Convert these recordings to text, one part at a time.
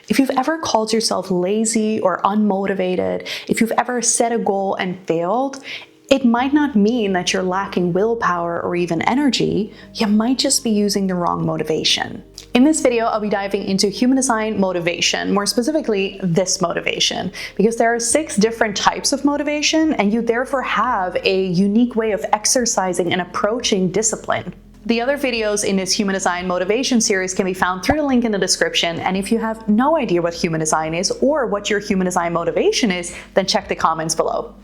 If you've ever called yourself lazy or unmotivated, if you've ever set a goal and failed, it might not mean that you're lacking willpower or even energy. You might just be using the wrong motivation. In this video, I'll be diving into human design motivation, more specifically this motivation, because there are 6 different types of motivation, and you therefore have a unique way of exercising and approaching discipline. The other videos in this human design motivation series can be found through the link in the description, and if you have no idea what human design is or what your human design motivation is, then check the comments below.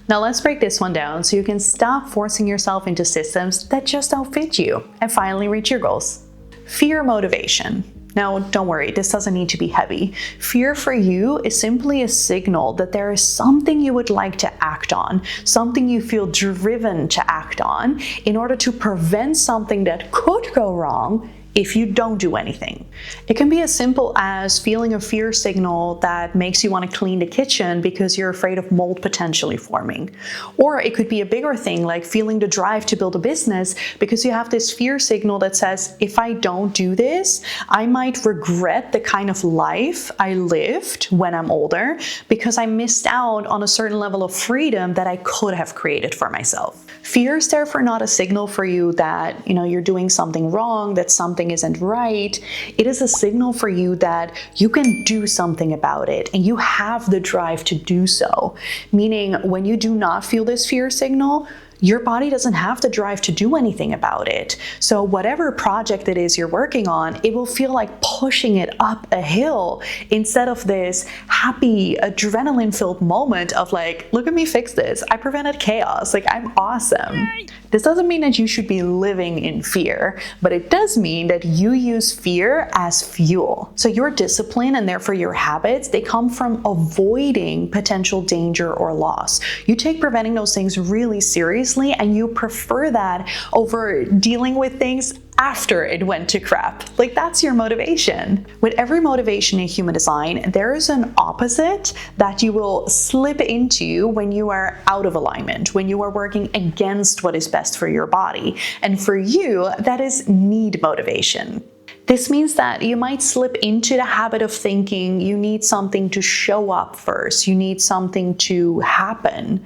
Now let's break this one down so you can stop forcing yourself into systems that just don't fit you and finally reach your goals. Fear motivation. Now, don't worry, this doesn't need to be heavy. Fear for you is simply a signal that there is something you would like to act on, something you feel driven to act on in order to prevent something that could go wrong if you don't do anything. It can be as simple as feeling a fear signal that makes you want to clean the kitchen because you're afraid of mold potentially forming. Or it could be a bigger thing like feeling the drive to build a business because you have this fear signal that says, if I don't do this, I might regret the kind of life I lived when I'm older because I missed out on a certain level of freedom that I could have created for myself. Fear is therefore not a signal for you that, you're doing something wrong, that something isn't right. It is a signal for you that you can do something about it and you have the drive to do so. Meaning, when you do not feel this fear signal, your body doesn't have the drive to do anything about it. So whatever project it is you're working on, it will feel like pushing it up a hill instead of this happy, adrenaline-filled moment of like, look at me fix this. I prevented chaos. Like, I'm awesome. This doesn't mean that you should be living in fear, but it does mean that you use fear as fuel. So your discipline and therefore your habits, they come from avoiding potential danger or loss. You take preventing those things really seriously, and you prefer that over dealing with things after it went to crap. Like, that's your motivation. With every motivation in human design, there is an opposite that you will slip into when you are out of alignment, when you are working against what is best for your body. And for you, that is need motivation. This means that you might slip into the habit of thinking you need something to show up first, you need something to happen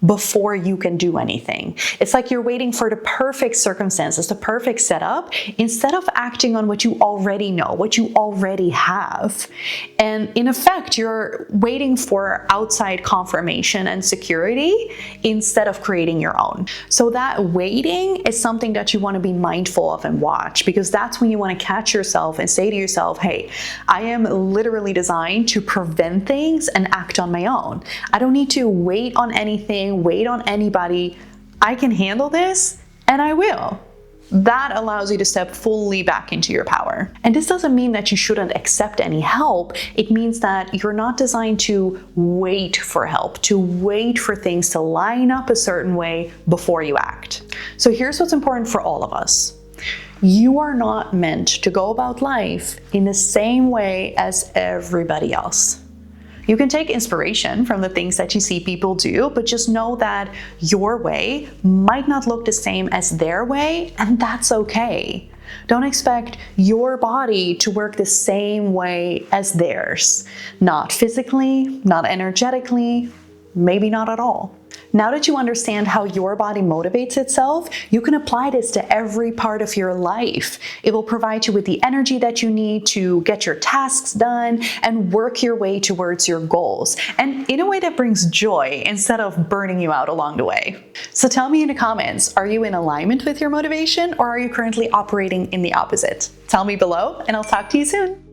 before you can do anything. It's like you're waiting for the perfect circumstances, the perfect setup, instead of acting on what you already know, what you already have. And in effect, you're waiting for outside confirmation and security instead of creating your own. So that waiting is something that you want to be mindful of and watch, because that's when you want to catch yourself and say to yourself, hey, I am literally designed to prevent things and act on my own. I don't need to wait on anything, wait on anybody. I can handle this, and I will. That allows you to step fully back into your power. And this doesn't mean that you shouldn't accept any help. It means that you're not designed to wait for help, to wait for things to line up a certain way before you act. So here's what's important for all of us. You are not meant to go about life in the same way as everybody else. You can take inspiration from the things that you see people do, but just know that your way might not look the same as their way, and that's okay. Don't expect your body to work the same way as theirs. Not physically, not energetically, maybe not at all. Now that you understand how your body motivates itself, you can apply this to every part of your life. It will provide you with the energy that you need to get your tasks done and work your way towards your goals, and in a way that brings joy instead of burning you out along the way. So tell me in the comments, are you in alignment with your motivation, or are you currently operating in the opposite? Tell me below, and I'll talk to you soon.